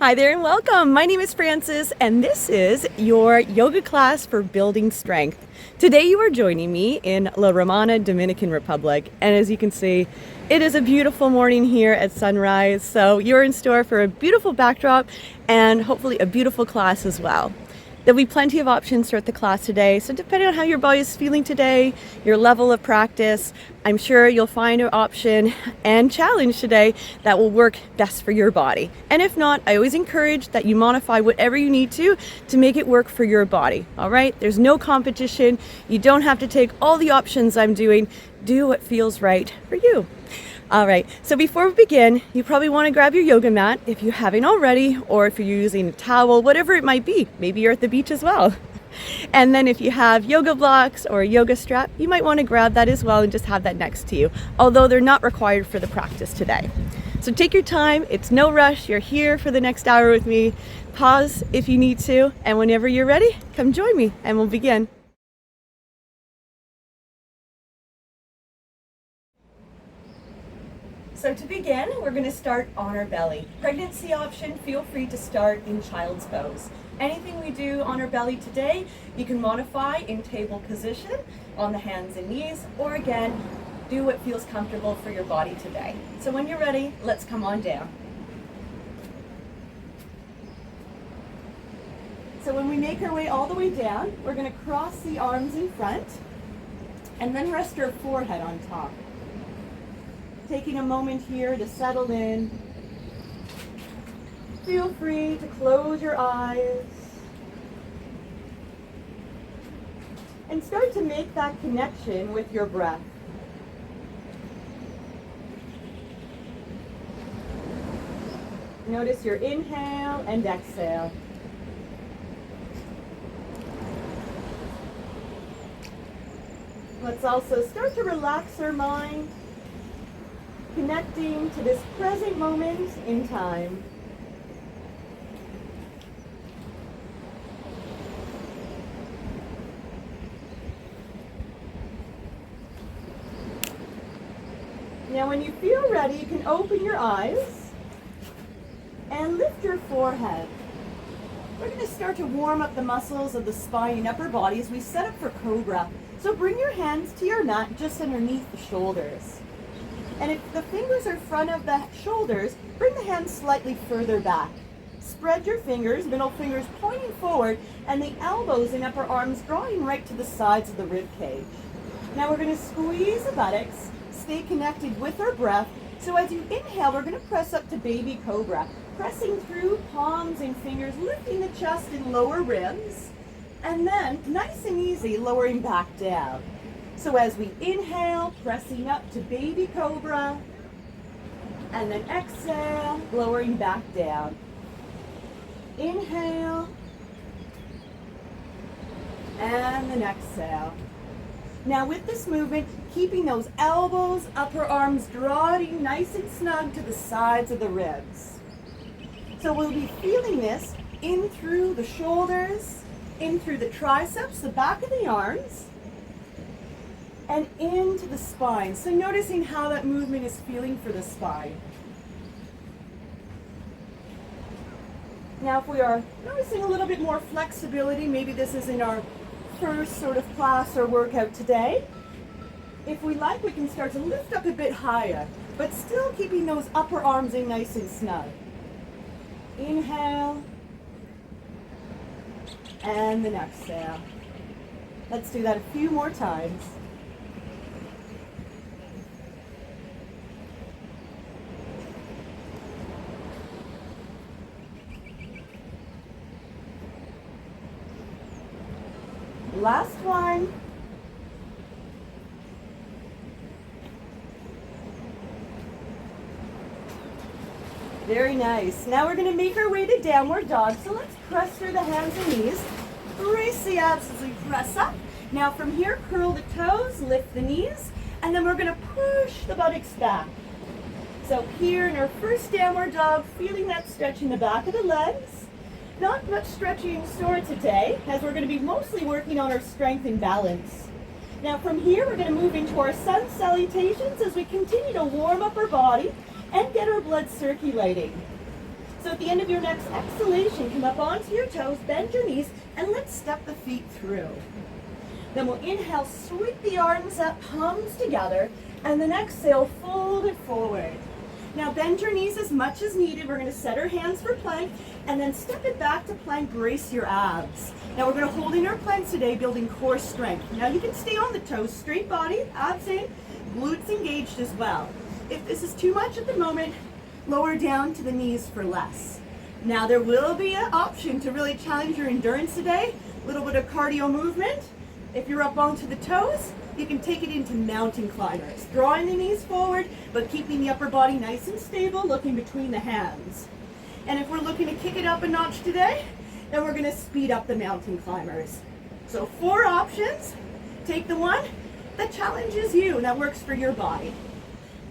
Hi there and welcome. My name is Frances and this is your yoga class for building strength. Today you are joining me in La Romana Dominican Republic, and as you can see, it is a beautiful morning here at sunrise, so you're in store for a beautiful backdrop and hopefully a beautiful class as well. There'll be plenty of options throughout the class today, so depending on how your body is feeling today, your level of practice, I'm sure you'll find an option and challenge today that will work best for your body. And if not, I always encourage that you modify whatever you need to make it work for your body, all right? There's no competition. You don't have to take all the options I'm doing. Do what feels right for you. All right, so before we begin, you probably want to grab your yoga mat if you haven't already, or if you're using a towel, whatever it might be. Maybe you're at the beach as well. And then if you have yoga blocks or a yoga strap, you might want to grab that as well and just have that next to you, although they're not required for the practice today. So take your time, it's no rush, you're here for the next hour with me. Pause if you need to, and whenever you're ready, come join me and we'll begin. So to begin, we're going to start on our belly. Pregnancy option, feel free to start in child's pose. Anything we do on our belly today, you can modify in table position on the hands and knees, or again, do what feels comfortable for your body today. So when you're ready, let's come on down. So when we make our way all the way down, we're going to cross the arms in front and then rest our forehead on top. Taking a moment here to settle in. Feel free to close your eyes and start to make that connection with your breath. Notice your inhale and exhale. Let's also start to relax our mind, connecting to this present moment in time. Now when you feel ready, you can open your eyes and lift your forehead. We're going to start to warm up the muscles of the spine and upper body as we set up for Cobra. So bring your hands to your mat just underneath the shoulders. And if the fingers are in front of the shoulders, bring the hands slightly further back. Spread your fingers, middle fingers pointing forward, and the elbows and upper arms drawing right to the sides of the rib cage. Now we're going to squeeze the buttocks, stay connected with our breath. So as you inhale, we're going to press up to baby cobra, pressing through palms and fingers, lifting the chest and lower ribs, and then nice and easy, lowering back down. So as we inhale, pressing up to baby cobra, and then exhale, lowering back down. Inhale, and then exhale. Now with this movement, keeping those elbows, upper arms drawing nice and snug to the sides of the ribs. So we'll be feeling this in through the shoulders, in through the triceps, the back of the arms, and into the spine. So noticing how that movement is feeling for the spine. Now if we are noticing a little bit more flexibility, maybe this is in our first sort of class or workout today, if we like, we can start to lift up a bit higher, but still keeping those upper arms in nice and snug. Inhale, and then exhale. Let's do that a few more times. Last one. Very nice. Now we're going to make our way to downward dog. So let's press through the hands and knees. Brace the abs as we press up. Now from here, curl the toes, lift the knees, and then we're going to push the buttocks back. So here in our first downward dog, feeling that stretch in the back of the legs. Not much stretching in store today, as we're going to be mostly working on our strength and balance. Now from here, we're going to move into our sun salutations as we continue to warm up our body and get our blood circulating. So at the end of your next exhalation, come up onto your toes, bend your knees, and let's step the feet through. Then we'll inhale, sweep the arms up, palms together, and then exhale, fold it forward. Now bend your knees as much as needed. We're going to set our hands for plank, and then step it back to plank, brace your abs. Now we're going to hold in our planks today, building core strength. Now you can stay on the toes, straight body, abs in, glutes engaged as well. If this is too much at the moment, lower down to the knees for less. Now there will be an option to really challenge your endurance today, a little bit of cardio movement. If you're up onto the toes, you can take it into mountain climbers, drawing the knees forward, but keeping the upper body nice and stable, looking between the hands. And if we're looking to kick it up a notch today, then we're going to speed up the mountain climbers. So 4 options. Take the one that challenges you and that works for your body.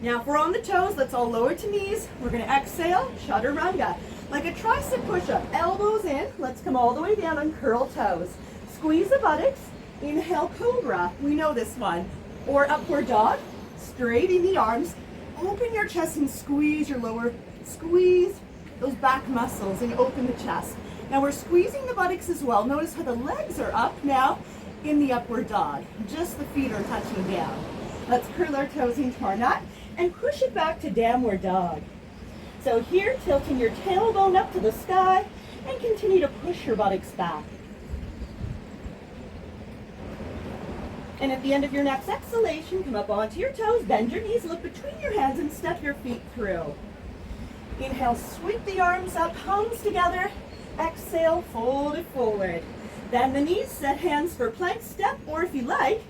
Now if we're on the toes, let's all lower to knees. We're going to exhale, chaturanga. Like a tricep push-up, elbows in. Let's come all the way down and curl toes. Squeeze the buttocks. Inhale, cobra. We know this one. Or upward dog. Straighten the arms. Open your chest and squeeze your lower. Squeeze those back muscles and open the chest. Now we're squeezing the buttocks as well. Notice how the legs are up now in the upward dog. Just the feet are touching down. Let's curl our toes into our nut and push it back to downward dog. So here, tilting your tailbone up to the sky and continue to push your buttocks back. And at the end of your next exhalation, come up onto your toes, bend your knees, look between your hands and step your feet through. Inhale, sweep the arms up, palms together. Exhale, fold it forward. Bend the knees, set hands for plank step, or if you like,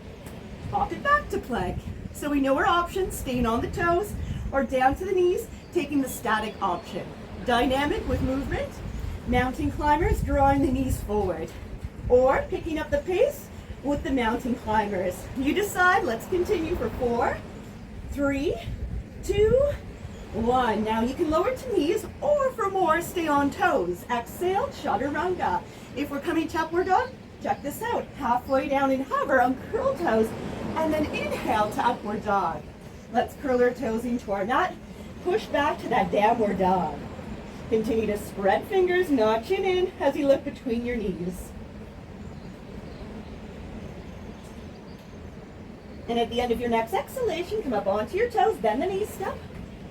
hop it back to plank. So we know our options, staying on the toes or down to the knees, taking the static option. Dynamic with movement, mountain climbers, drawing the knees forward. Or picking up the pace with the mountain climbers. You decide. Let's continue for 4, 3, 2, 1. Now you can lower to knees, or for more, stay on toes. Exhale, chaturanga. If we're coming to upward dog, check this out. Halfway down and hover on curl toes, and then inhale to upward dog. Let's curl our toes into our nut. Push back to that downward dog. Continue to spread fingers, notching in as you look between your knees. And at the end of your next exhalation, come up onto your toes, bend the knees, step,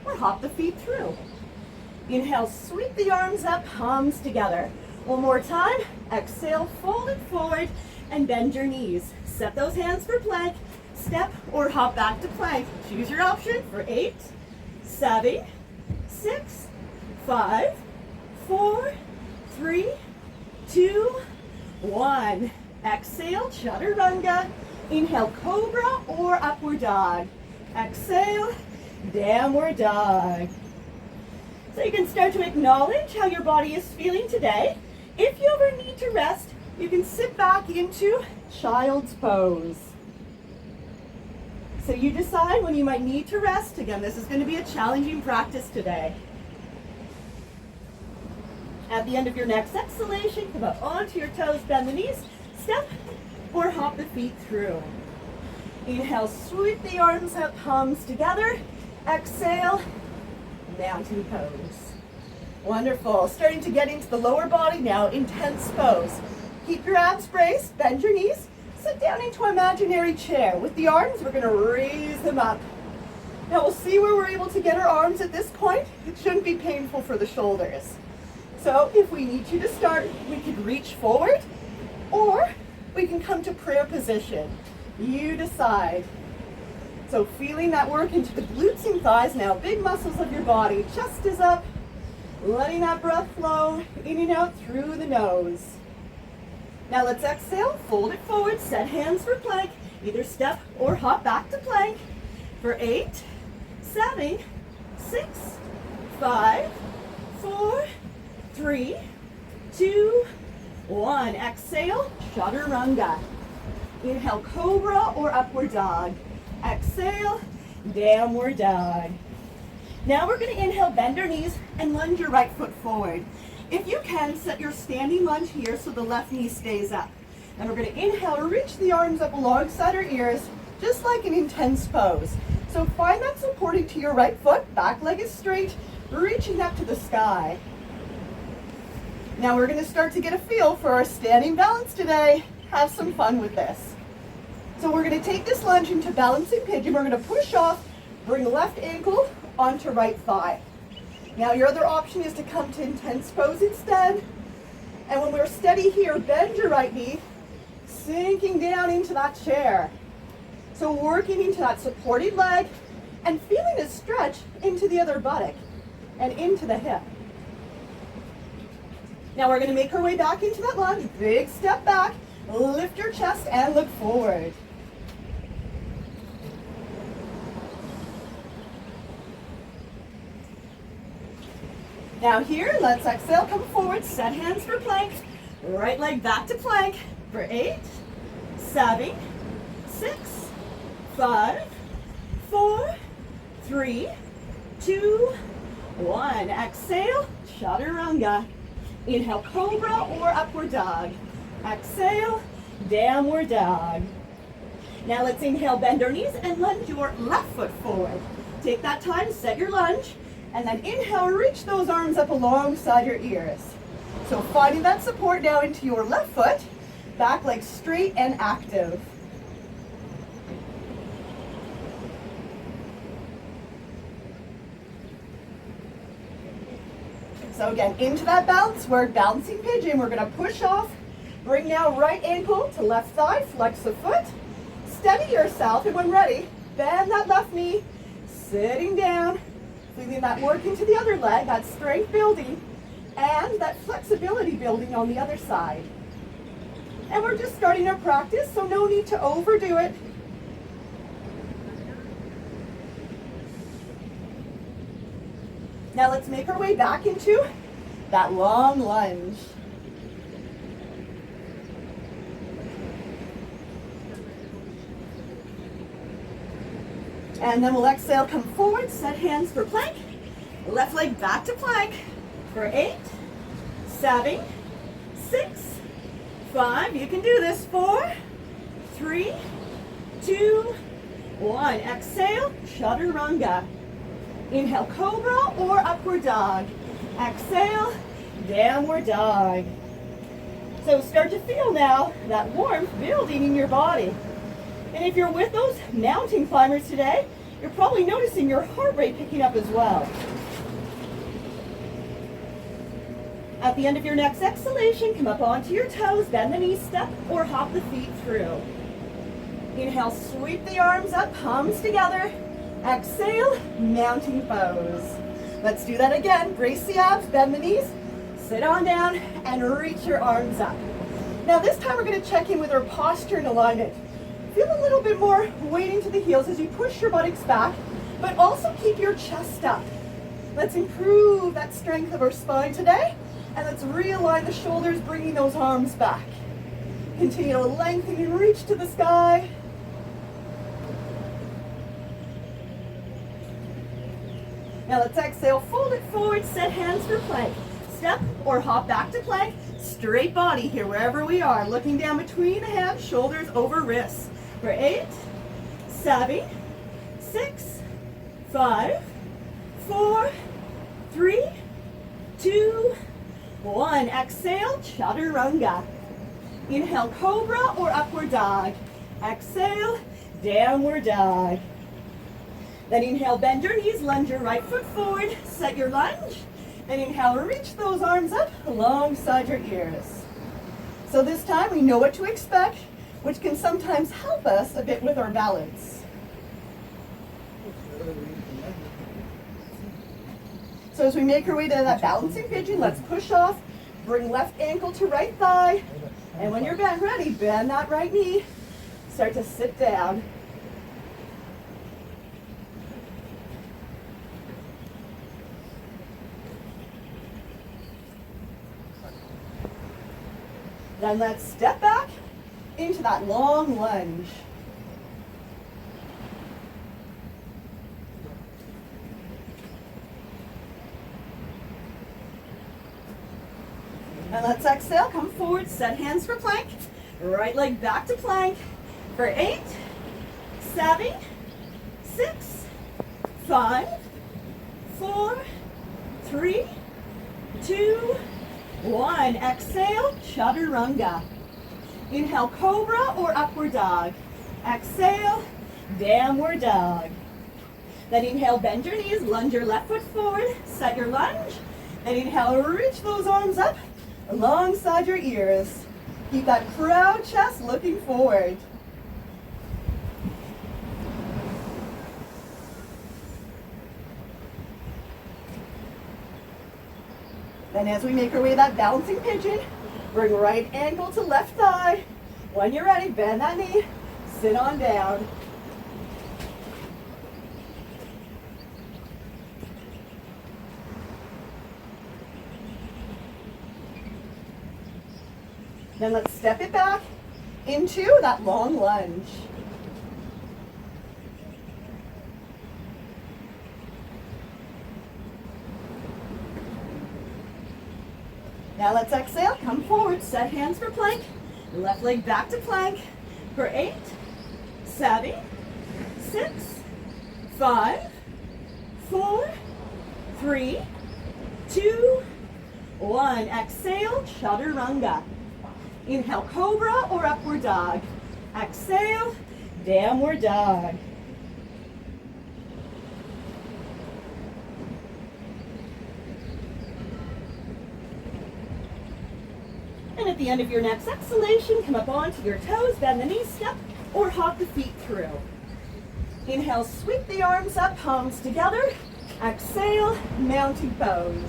or hop the feet through. Inhale, sweep the arms up, palms together. One more time. Exhale, fold it forward, and bend your knees. Set those hands for plank, step, or hop back to plank. Choose your option for 8, 7, 6, 5, 4, 3, 2, 1. Exhale, chaturanga. Inhale, cobra or upward dog. Exhale, downward dog. So you can start to acknowledge how your body is feeling today. If you ever need to rest, you can sit back into child's pose. So you decide when you might need to rest. Again, this is going to be a challenging practice today. At the end of your next exhalation, come up onto your toes, bend the knees, step, or hop the feet through. Inhale, sweep the arms up, palms together. Exhale, mountain pose. Wonderful. Starting to get into the lower body now, intense pose. Keep your abs braced, bend your knees, sit down into an imaginary chair. With the arms, we're going to raise them up. Now we'll see where we're able to get our arms at this point. It shouldn't be painful for the shoulders. So if we need you to start, we could reach forward, or we can come to prayer position. You decide. So feeling that work into the glutes and thighs now, big muscles of your body. Chest is up, letting that breath flow in and out through the nose. Now let's exhale, fold it forward, set hands for plank, either step or hop back to plank for 8, 7, 6, 5, 4, 3, 2, 1. Exhale, chaturanga. Inhale, cobra or upward dog. Exhale, downward dog. Now we're going to inhale, bend your knees, and lunge your right foot forward. If you can, set your standing lunge here so the left knee stays up. And we're going to inhale, reach the arms up alongside our ears, just like an intense pose. So find that supporting to your right foot, back leg is straight, reaching up to the sky. Now we're going to start to get a feel for our standing balance today. Have some fun with this. So we're going to take this lunge into balancing pigeon. We're going to push off, bring left ankle onto right thigh. Now your other option is to come to intense pose instead. And when we're steady here, bend your right knee, sinking down into that chair. So working into that supported leg and feeling a stretch into the other buttock and into the hip. Now we're going to make our way back into that lunge. Big step back, lift your chest and look forward. Now here, let's exhale, come forward, set hands for plank. Right leg back to plank for 8, 7, 6, 5, 4, 3, 2, 1. Exhale, chaturanga. Inhale, cobra or upward dog. Exhale, downward dog. Now let's inhale, bend our knees and lunge your left foot forward. Take that time, set your lunge, and then inhale, reach those arms up alongside your ears. So finding that support now into your left foot, back leg straight and active. So again, into that balance work, balancing pigeon, we're gonna push off, bring now right ankle to left thigh, flex the foot, steady yourself, and when ready, bend that left knee, sitting down, feeling that work into the other leg, that strength building, and that flexibility building on the other side. And we're just starting our practice, so no need to overdo it. Now let's make our way back into that long lunge. And then we'll exhale, come forward, set hands for plank. Left leg back to plank for 8, 7, 6, 5. You can do this. 4, 3, 2, 1. Exhale, chaturanga. Inhale, cobra or upward dog. Exhale, downward dog. So start to feel now that warmth building in your body. And if you're with those mountain climbers today, you're probably noticing your heart rate picking up as well. At the end of your next exhalation, come up onto your toes, bend the knees, step, or hop the feet through. Inhale, sweep the arms up, palms together. Exhale, mountain pose. Let's do that again. Brace the abs, bend the knees, sit on down, and reach your arms up. Now this time we're going to check in with our posture and alignment. Feel a little bit more weight into the heels as you push your buttocks back, but also keep your chest up. Let's improve that strength of our spine today, and let's realign the shoulders, bringing those arms back. Continue to lengthen and reach to the sky. Now let's exhale, fold it forward, set hands for plank. Step or hop back to plank. Straight body here, wherever we are. Looking down between the hips, shoulders over wrists. For 8, 7, 6, 5, 4, 3, 2, 1. Exhale, chaturanga. Inhale, cobra or upward dog. Exhale, downward dog. Then inhale, bend your knees, lunge your right foot forward, set your lunge, and inhale, reach those arms up alongside your ears. So this time we know what to expect, which can sometimes help us a bit with our balance. So as we make our way to that balancing pigeon, let's push off, bring left ankle to right thigh, and when you're ready, bend that right knee, start to sit down. Then let's step back into that long lunge. And let's exhale, come forward, set hands for plank. Right leg back to plank for 8, 7, 6, 5, 4, 3, 2, 1. Exhale, chaturanga. Inhale, cobra or upward dog. Exhale, downward dog. Then inhale, bend your knees, lunge your left foot forward, set your lunge. Then inhale, reach those arms up alongside your ears. Keep that proud chest looking forward. Then as we make our way to that balancing pigeon, bring right ankle to left thigh. When you're ready, bend that knee, sit on down. Then let's step it back into that long lunge. Now let's exhale, come forward, set hands for plank, left leg back to plank for 8, 7, 6, 5, 4, 3, 2, 1. Exhale, chaturanga. Inhale, cobra or upward dog. Exhale, downward dog. And at the end of your next exhalation, come up onto your toes, bend the knees, step, or hop the feet through. Inhale, sweep the arms up, palms together. Exhale, mountain pose.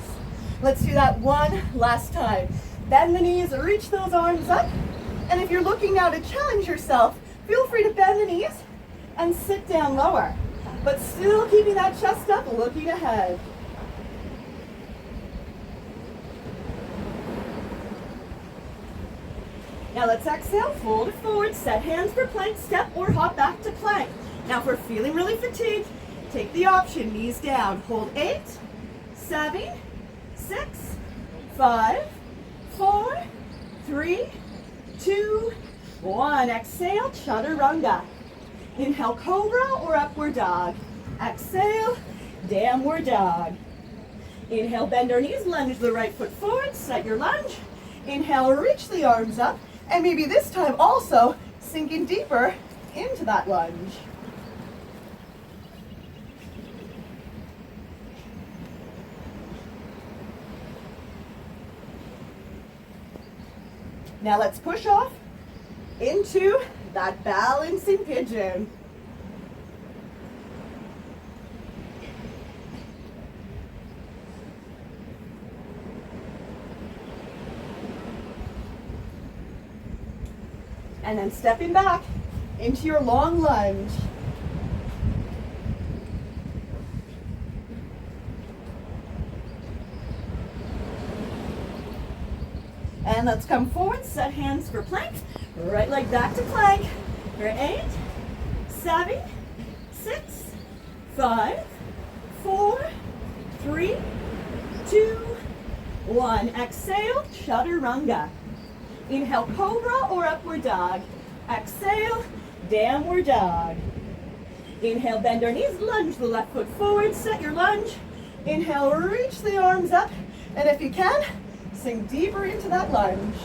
Let's do that one last time. Bend the knees, reach those arms up. And if you're looking now to challenge yourself, feel free to bend the knees and sit down lower. But still keeping that chest up, looking ahead. Now let's exhale, fold it forward, set hands for plank, step or hop back to plank. Now if we're feeling really fatigued, take the option, knees down. Hold 8, 7, 6, 5, 4, 3, 2, 1. Exhale, chaturanga. Inhale, cobra or upward dog. Exhale, downward dog. Inhale, bend our knees, lunge the right foot forward, set your lunge. Inhale, reach the arms up, and maybe this time also sinking deeper into that lunge. Now let's push off into that balancing pigeon. And then stepping back into your long lunge. And let's come forward, set hands for plank. Right leg back to plank. For 8, 7, 6, 5, 4, 3, 2, 1. Exhale, chaturanga. Inhale, cobra or upward dog. Exhale, downward dog. Inhale, bend our knees, lunge the left foot forward, set your lunge. Inhale, reach the arms up, and if you can, sink deeper into that lunge.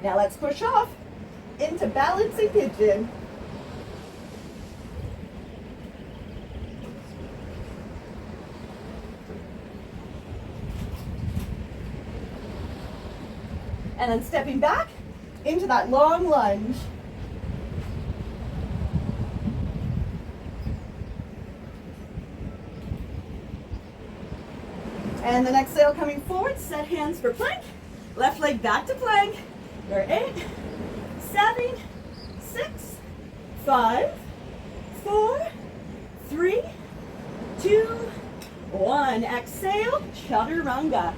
Now let's push off into balancing pigeon. And then stepping back into that long lunge. And then exhale, coming forward, set hands for plank. Left leg back to plank. For 8, 7, 6, 5, 4, 3, 2, 1. Exhale, chaturanga.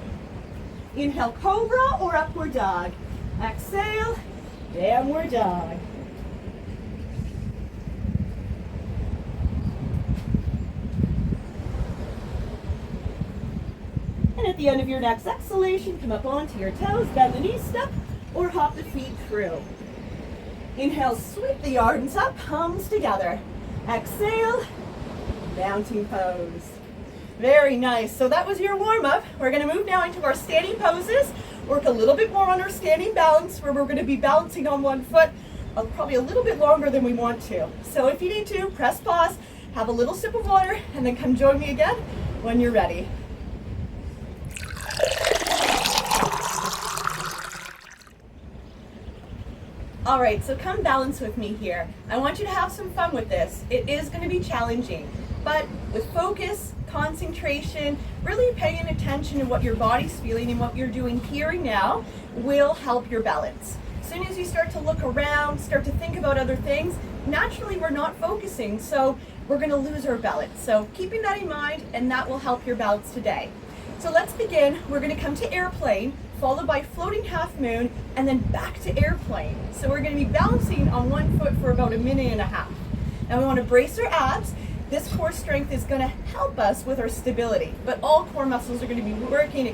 Inhale, cobra or upward dog. Exhale, downward dog. And at the end of your next exhalation, come up onto your toes, bend the knees, step, or hop the feet through. Inhale, sweep the arms up, palms together. Exhale, mountain pose. Very nice. So that was your warm-up. We're going to move now into our standing poses. Work a little bit more on our standing balance, where we're going to be balancing on one foot probably a little bit longer than we want to. So if you need to, press pause, have a little sip of water, and then come join me again when you're ready. All right, so come balance with me here. I want you to have some fun with this. It is going to be challenging, but with focus, concentration, really paying attention to what your body's feeling and what you're doing here and now will help your balance. As soon as you start to look around, start to think about other things, naturally we're not focusing, so we're going to lose our balance. So keeping that in mind, and that will help your balance today. So let's begin. We're going to come to airplane, followed by floating half moon, and then back to airplane. So we're going to be balancing on one foot for about a minute and a half. Now we want to brace our abs. This core strength is going to help us with our stability, but all core muscles are going to be working,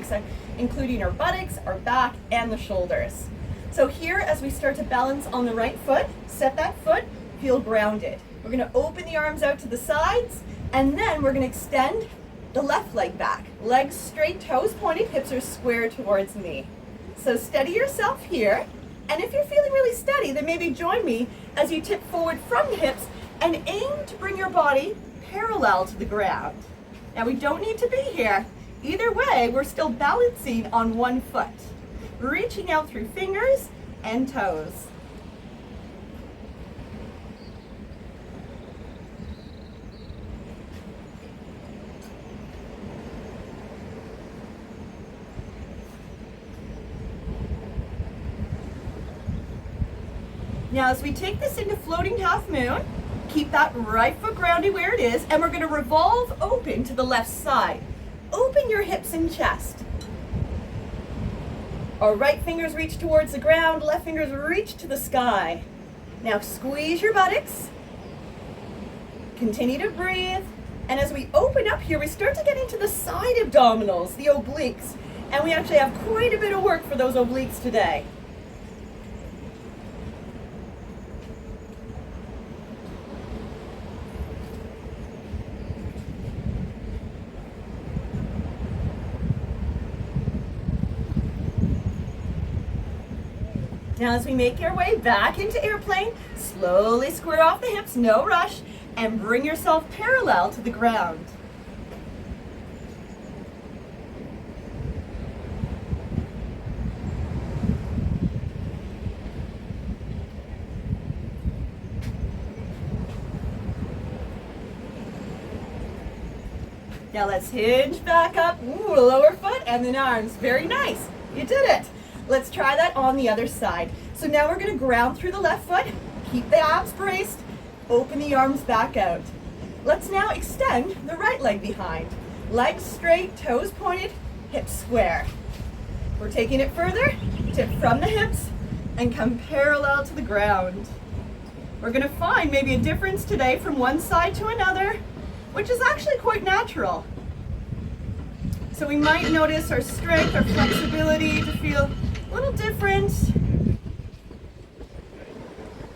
including our buttocks, our back, and the shoulders. So here, as we start to balance on the right foot, set that foot, feel grounded. We're going to open the arms out to the sides, and then we're going to extend the left leg back. Legs straight, toes pointed, hips are square towards me. So steady yourself here, and if you're feeling really steady, then maybe join me as you tip forward from the hips and aim to bring your body parallel to the ground. Now we don't need to be here. Either way, we're still balancing on one foot, reaching out through fingers and toes. Now as we take this into floating half moon, keep that right foot grounded where it is, and we're going to revolve open to the left side. Open your hips and chest. Our right fingers reach towards the ground, left fingers reach to the sky. Now squeeze your buttocks. Continue to breathe. And as we open up here, we start to get into the side abdominals, the obliques. And we actually have quite a bit of work for those obliques today. Now as we make your way back into airplane, slowly square off the hips, no rush, and bring yourself parallel to the ground. Now let's hinge back up, lower foot and then arms. Very nice, you did it. Let's try that on the other side. So now we're going to ground through the left foot, keep the abs braced, open the arms back out. Let's now extend the right leg behind. Legs straight, toes pointed, hips square. We're taking it further, tip from the hips and come parallel to the ground. We're going to find maybe a difference today from one side to another, which is actually quite natural. So we might notice our strength, our flexibility to feel a little different.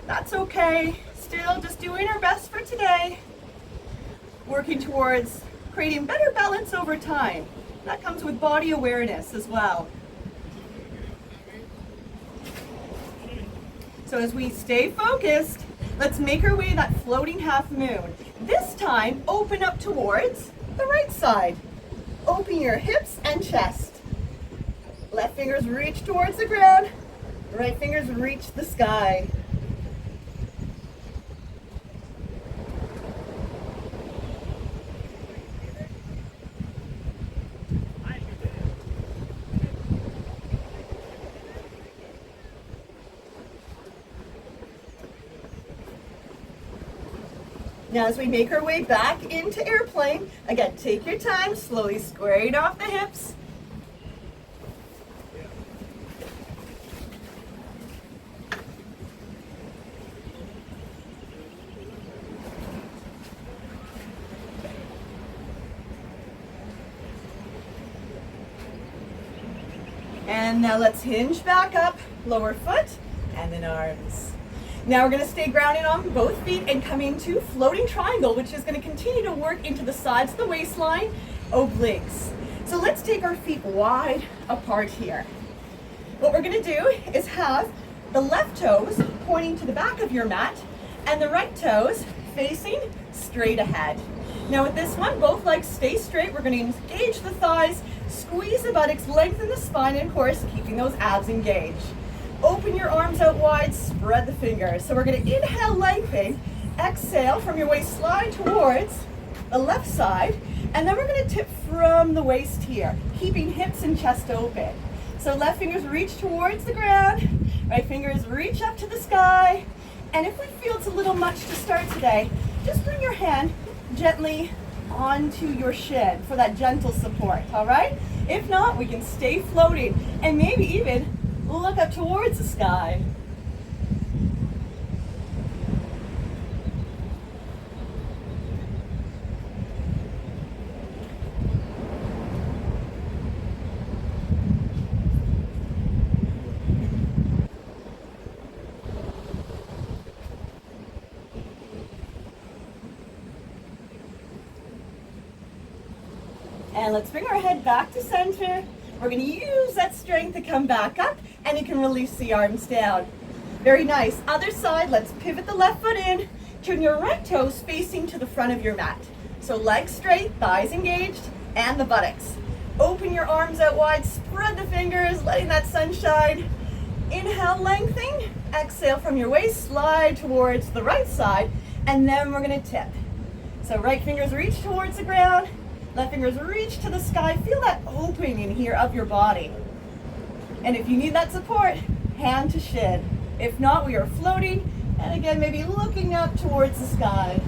That's okay. Still just doing our best for today. Working towards creating better balance over time. That comes with body awareness as well. So as we stay focused, let's make our way that floating half moon. This time, open up towards the right side. Open your hips and chest. Left fingers reach towards the ground. Right fingers reach the sky. Now as we make our way back into airplane, again, take your time, slowly squaring off the hips. And now let's hinge back up, lower foot, and then arms. Now we're going to stay grounded on both feet and come into floating triangle, which is going to continue to work into the sides of the waistline, obliques. So let's take our feet wide apart here. What we're going to do is have the left toes pointing to the back of your mat and the right toes facing straight ahead. Now with this one, both legs stay straight. We're going to engage the thighs, squeeze the buttocks, lengthen the spine, and of course, keeping those abs engaged. Open your arms out wide, spread the fingers. So we're going to inhale, lengthen, exhale from your waist, slide towards the left side, and then we're going to tip from the waist here, keeping hips and chest open. So left fingers reach towards the ground, right fingers reach up to the sky, and if we feel it's a little much to start today, just bring your hand gently onto your shin for that gentle support, all right? If not, we can stay floating and maybe even look up towards the sky. And let's bring our head back to center. We're going to use that strength to come back up, and you can release the arms down. Very nice. Other side, let's pivot the left foot in. Turn your right toes facing to the front of your mat. So legs straight, thighs engaged, and the buttocks. Open your arms out wide, spread the fingers, letting that sun shine. Inhale, lengthening. Exhale from your waist, slide towards the right side, and then we're going to tip. So right fingers reach towards the ground. Left fingers reach to the sky. Feel that opening here of your body. And if you need that support, hand to shin. If not, we are floating, and again, maybe looking up towards the sky.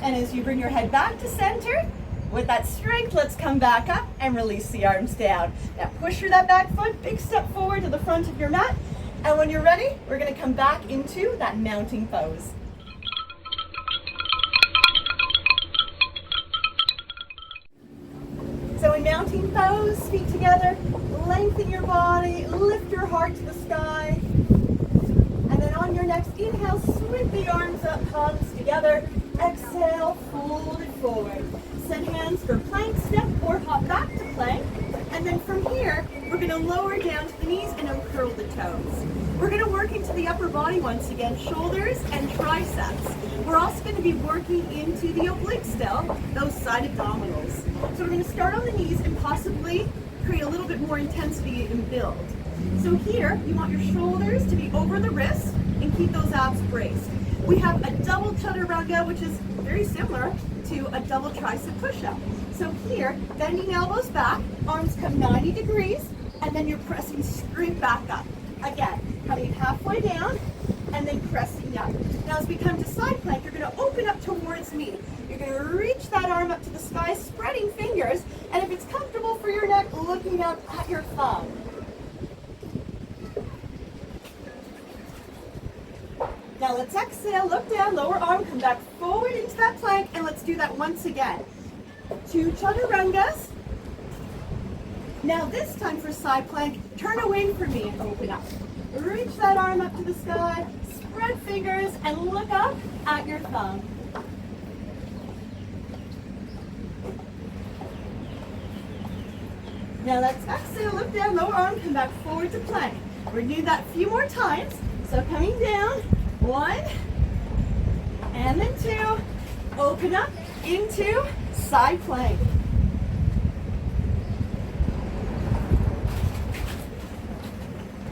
And as you bring your head back to center, with that strength, let's come back up and release the arms down. Now push through that back foot, big step forward to the front of your mat. And when you're ready, we're going to come back into that mounting pose. So in mounting pose, feet together, lengthen your body, lift your heart to the sky. And then on your next inhale, sweep the arms up, palms together. Exhale, fold it forward. Send hands for plank step or hop back to plank. And then from here, we're going to lower down to the knees and uncurl the toes. We're going to work into the upper body once again, shoulders and triceps. We're also going to be working into the obliques still, those side abdominals. So we're going to start on the knees and possibly create a little bit more intensity and build. So here, you want your shoulders to be over the wrist and keep those abs braced. We have a double chaturanga, which is very similar to a double tricep push-up. So here, bending elbows back, arms come 90 degrees, and then you're pressing straight back up. Again, coming halfway down, and then pressing up. Now as we come to side plank, you're going to open up towards me. You're going to reach that arm up to the sky, spreading fingers, and if it's comfortable for your neck, looking up at your thumb. Now let's exhale, look down, lower arm, come back forward into that plank, and let's do that once again. 2 chaturangas. Now this time for side plank, turn away from me and open up. Reach that arm up to the sky, spread fingers, and look up at your thumb. Now let's exhale, look down, lower arm, come back forward to plank. We're going to do that a few more times. So coming down, 1, and then 2, open up into side plank.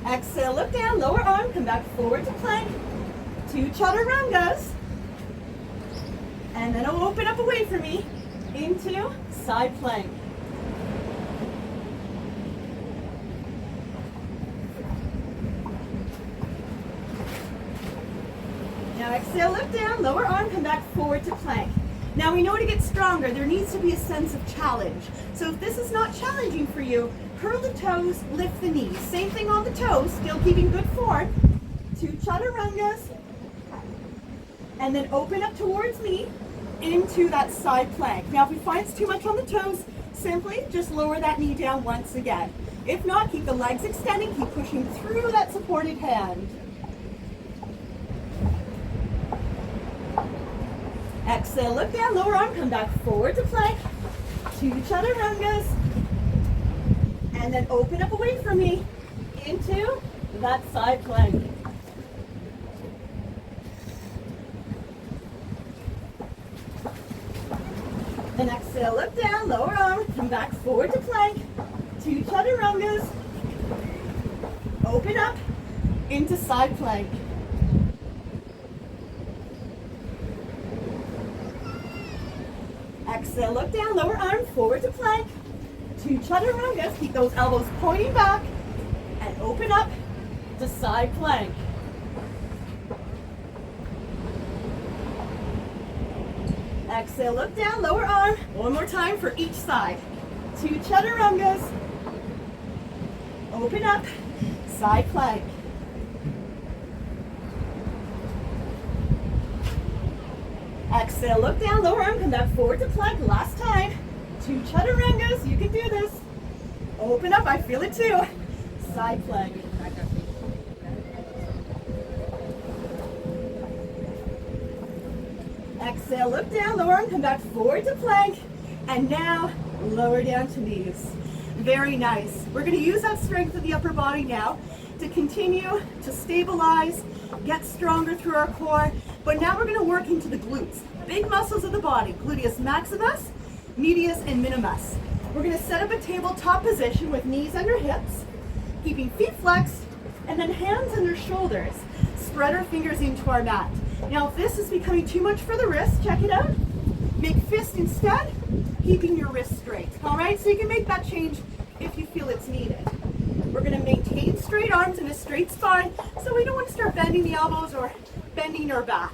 Exhale, look down, lower arm, come back forward to plank. 2 chaturangas. And then I'll open up away from me into side plank. Now exhale, lift down, lower arm, come back forward to plank. Now we know to get stronger, there needs to be a sense of challenge. So if this is not challenging for you, curl the toes, lift the knees. Same thing on the toes, still keeping good form. 2 chaturangas. And then open up towards me into that side plank. Now if we find it's too much on the toes, simply just lower that knee down once again. If not, keep the legs extending, keep pushing through that supported hand. Exhale, look down, lower arm, come back forward to plank. 2 chaturangas. And then open up away from me into that side plank. Then exhale, look down, lower arm, come back forward to plank. 2 chaturangas. Open up into side plank. Exhale, look down, lower arm, forward to plank. 2 chaturangas, keep those elbows pointing back. And open up to side plank. Exhale, look down, lower arm. One more time for each side. 2 chaturangas. Open up, side plank. Exhale, look down, lower arm, come back forward to plank. Last time. 2 chaturangas, you can do this. Open up, I feel it too. Side plank. Exhale, look down, lower arm, come back forward to plank. And now, lower down to knees. Very nice. We're going to use that strength of the upper body now to continue to stabilize, get stronger through our core. But now we're going to work into the glutes. Big muscles of the body, gluteus maximus, medius, and minimus. We're going to set up a tabletop position with knees under hips, keeping feet flexed, and then hands under shoulders. Spread our fingers into our mat. Now if this is becoming too much for the wrist, check it out. Make fist instead, keeping your wrist straight. All right, so you can make that change if you feel it's needed. We're going to maintain straight arms and a straight spine, so we don't want to start bending the elbows or bending our back.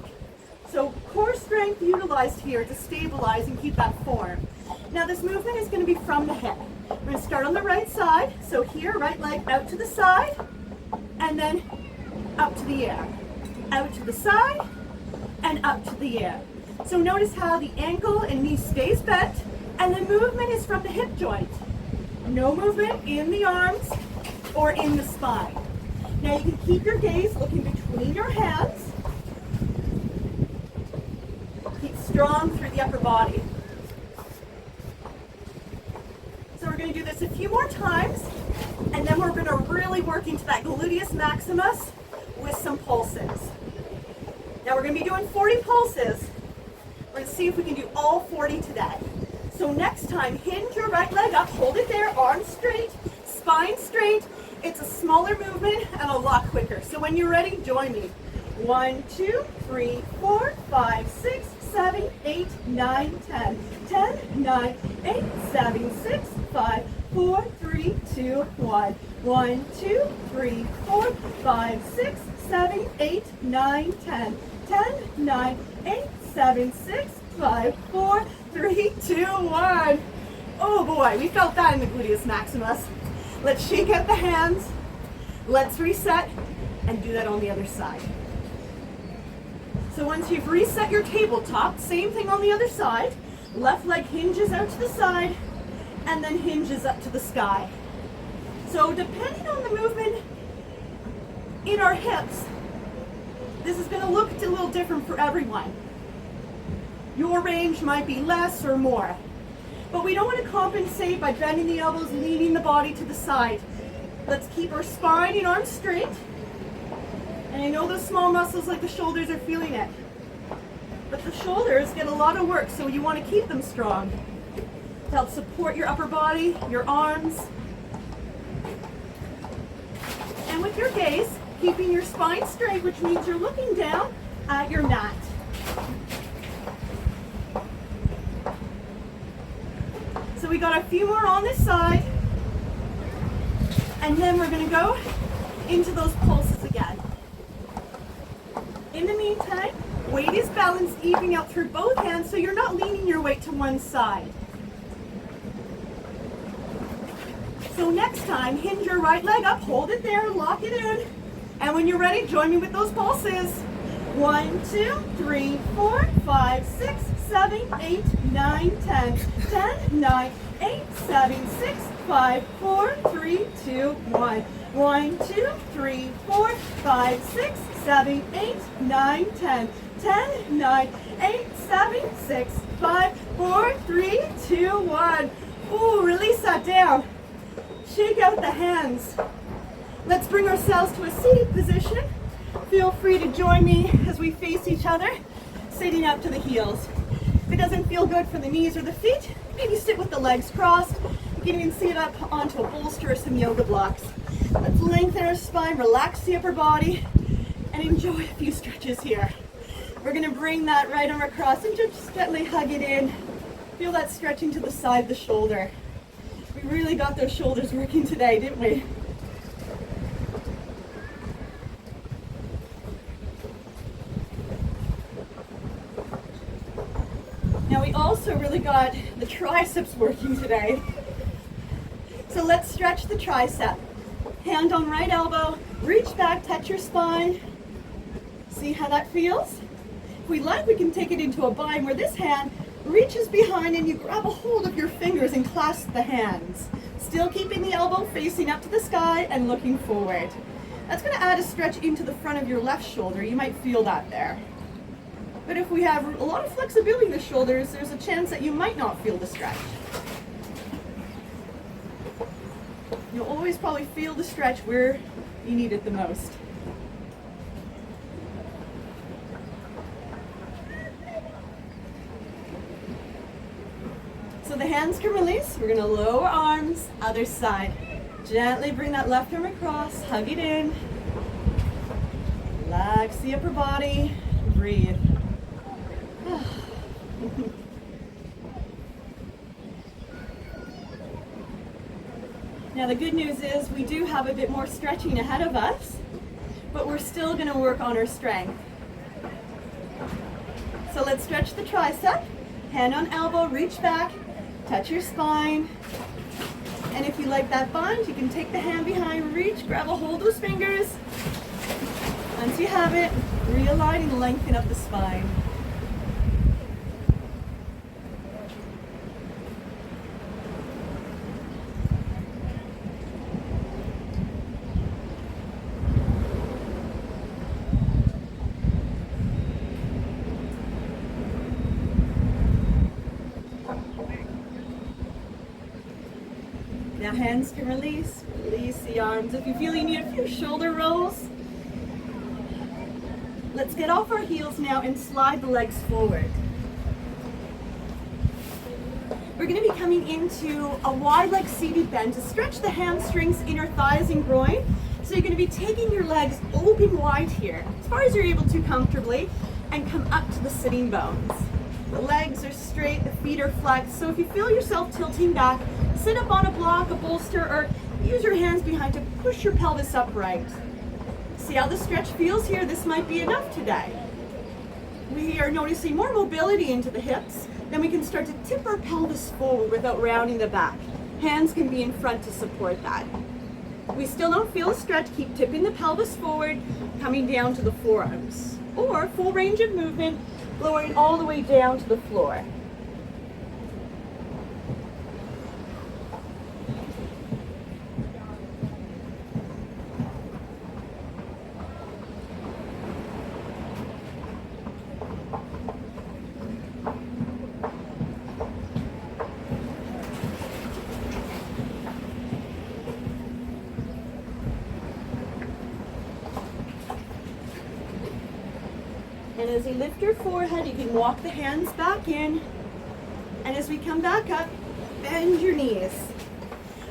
So core strength utilized here to stabilize and keep that form. Now this movement is going to be from the hip. We're going to start on the right side. So here, right leg out to the side, and then up to the air. Out to the side, and up to the air. So notice how the ankle and knee stays bent, and the movement is from the hip joint. No movement in the arms or in the spine. Now you can keep your gaze looking between your hands. Keep strong through the upper body. So we're going to do this a few more times, and then we're going to really work into that gluteus maximus with some pulses. Now we're going to be doing 40 pulses. We're going to see if we can do all 40 today. So next time, hinge your right leg up, hold it there, arms straight, spine straight. It's a smaller movement and a lot quicker. So when you're ready, join me. 1, 2, 3, 4, 5, 6, 7, 8, 9, 10. 10, 9, 8, 7, 6, 5, 4, 3, 2, 1. 1, 2, 3, 4, 5, 6, 7, 8, 9, 10. 10, 9, 8, 7, 6, 5, 4, 3, 2, 1. Oh boy, we felt that in the gluteus maximus. Let's shake out the hands. Let's reset and do that on the other side. So once you've reset your tabletop, same thing on the other side. Left leg hinges out to the side and then hinges up to the sky. So depending on the movement in our hips, this is going to look a little different for everyone. Your range might be less or more. But we don't want to compensate by bending the elbows, leaning the body to the side. Let's keep our spine and arms straight. And I know those small muscles like the shoulders are feeling it. But the shoulders get a lot of work, so you want to keep them strong to help support your upper body, your arms. And Stay with your gaze, keeping your spine straight, which means you're looking down at your mat. So we got a few more on this side, and then we're going to go into those pulses again. In the meantime, weight is balanced, evening out through both hands, so you're not leaning your weight to one side. So next time, hinge your right leg up, hold it there, lock it in, and when you're ready, join me with those pulses. 1, 2, 3, 4, 5, 6, 7, 8, 9, 10, 10, 9, 8, 7, 6, 5, 4, 3, 2, 1. 1, 2, 3, 4, 5, 6, 7, 8, 9, 10, 10, 9, 8, 7, 6, 5, 4, 3, 2, 1. Ooh, release that down. Shake out the hands. Let's bring ourselves to a seated position. Feel free to join me as we face each other, sitting up to the heels. If it doesn't feel good for the knees or the feet, maybe sit with the legs crossed. You can even sit up onto a bolster or some yoga blocks. Let's lengthen our spine, relax the upper body, and enjoy a few stretches here. We're going to bring that right arm across and just gently hug it in. Feel that stretching to the side of the shoulder. We really got those shoulders working today, didn't we? Now we also really got the triceps working today. So let's stretch the tricep. Hand on right elbow, reach back, touch your spine. See how that feels? If we like, we can take it into a bind where this hand reaches behind and you grab a hold of your fingers and clasp the hands. Still keeping the elbow facing up to the sky and looking forward. That's going to add a stretch into the front of your left shoulder. You might feel that there. But if we have a lot of flexibility in the shoulders, there's a chance that you might not feel the stretch. You'll always probably feel the stretch where you need it the most. So the hands can release. We're going to lower arms, other side. Gently bring that left arm across, hug it in. Relax the upper body, breathe. Now the good news is we do have a bit more stretching ahead of us, but we're still going to work on our strength. So let's stretch the tricep, hand on elbow, reach back, touch your spine. And if you like that bind, you can take the hand behind, reach, grab a hold of those fingers. Once you have it, realign and lengthen up the spine. Now hands can release the arms. If you feel you need a few shoulder rolls, let's get off our heels now and slide the legs forward. We're going to be coming into a wide leg seated bend to stretch the hamstrings, inner thighs, and groin. So you're going to be taking your legs open wide here, as far as you're able to comfortably, and come up to the sitting bones. The legs are straight, the feet are flexed. So if you feel yourself tilting back, sit up on a block, a bolster, or use your hands behind to push your pelvis upright. See how the stretch feels here? This might be enough today. We are noticing more mobility into the hips. Then we can start to tip our pelvis forward without rounding the back. Hands can be in front to support that. We still don't feel a stretch. Keep tipping the pelvis forward, coming down to the forearms. Or full range of movement, lowering all the way down to the floor. And as you lift your forehead, you can walk the hands back in. And as we come back up, bend your knees.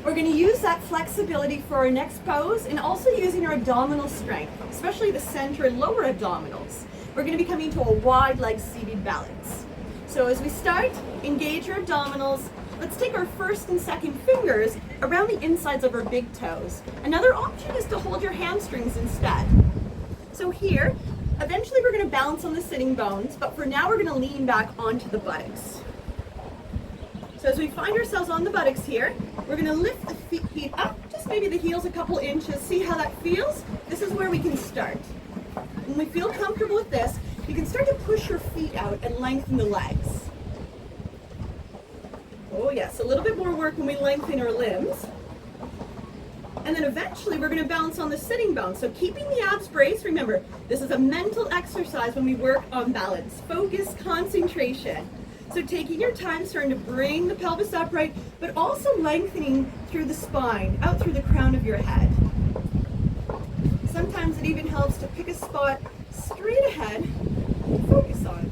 We're going to use that flexibility for our next pose and also using our abdominal strength, especially the center and lower abdominals. We're going to be coming to a wide leg seated balance. So as we start, engage your abdominals. Let's take our first and second fingers around the insides of our big toes. Another option is to hold your hamstrings instead. So here, eventually we're going to balance on the sitting bones, but for now we're going to lean back onto the buttocks. So as we find ourselves on the buttocks here, we're going to lift the feet up, just maybe the heels a couple inches. See how that feels? This is where we can start. When we feel comfortable with this, you can start to push your feet out and lengthen the legs. Oh yes, a little bit more work when we lengthen our limbs. And then eventually we're going to balance on the sitting bones. So keeping the abs braced, remember, this is a mental exercise when we work on balance. Focus, concentration. So taking your time, starting to bring the pelvis upright, but also lengthening through the spine, out through the crown of your head. Sometimes it even helps to pick a spot straight ahead and focus on.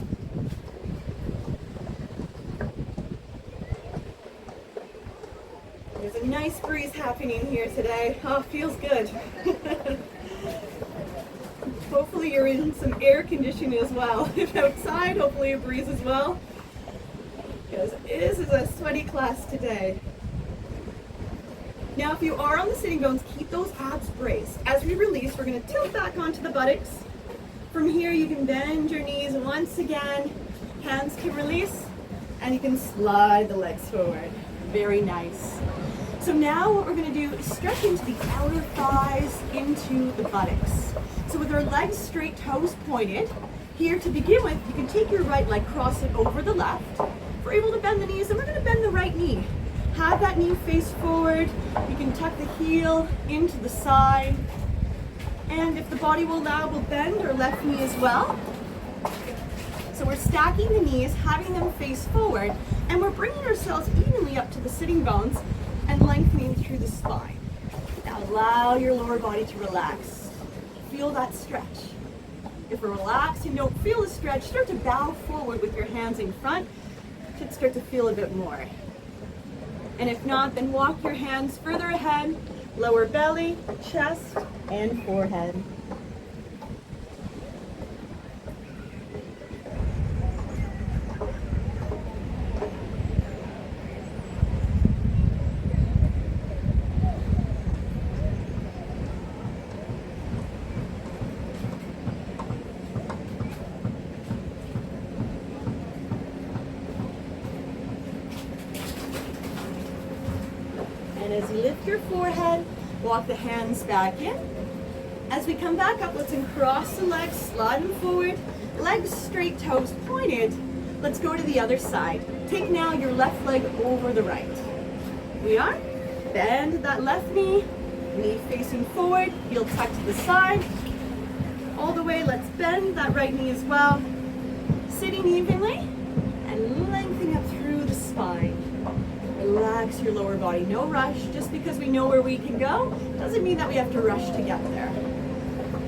There's a nice breeze happening here today. Oh, feels good. Hopefully you're in some air conditioning as well. If outside, hopefully a breeze as well. Because this is a sweaty class today. Now if you are on the sitting bones, keep those abs braced. As we release, we're going to tilt back onto the buttocks. From here you can bend your knees once again. Hands can release and you can slide the legs forward. Very nice. So now what we're going to do is stretch into the outer thighs, into the buttocks. So with our legs straight, toes pointed, here to begin with, you can take your right leg, cross it over the left. If we're able to bend the knees, then we're going to bend the right knee. Have that knee face forward. You can tuck the heel into the side. And if the body will allow, we'll bend our left knee as well. So we're stacking the knees, having them face forward, and we're bringing ourselves evenly up to the sitting bones and lengthening through the spine. Now allow your lower body to relax. Feel that stretch. If we're relaxed and don't feel the stretch, start to bow forward with your hands in front. Should start to feel a bit more. And if not, then walk your hands further ahead, lower belly, chest, and forehead. And as you lift your forehead, walk the hands back in. As we come back up, let's uncross the legs, slide them forward, legs straight, toes pointed. Let's go to the other side. Take now your left leg over the right. We are. Bend that left knee, knee facing forward, heel tucked to the side. All the way, let's bend that right knee as well. Sitting evenly and lengthening up through the spine. Relax your lower body. No rush. Just because we know where we can go doesn't mean that we have to rush to get there.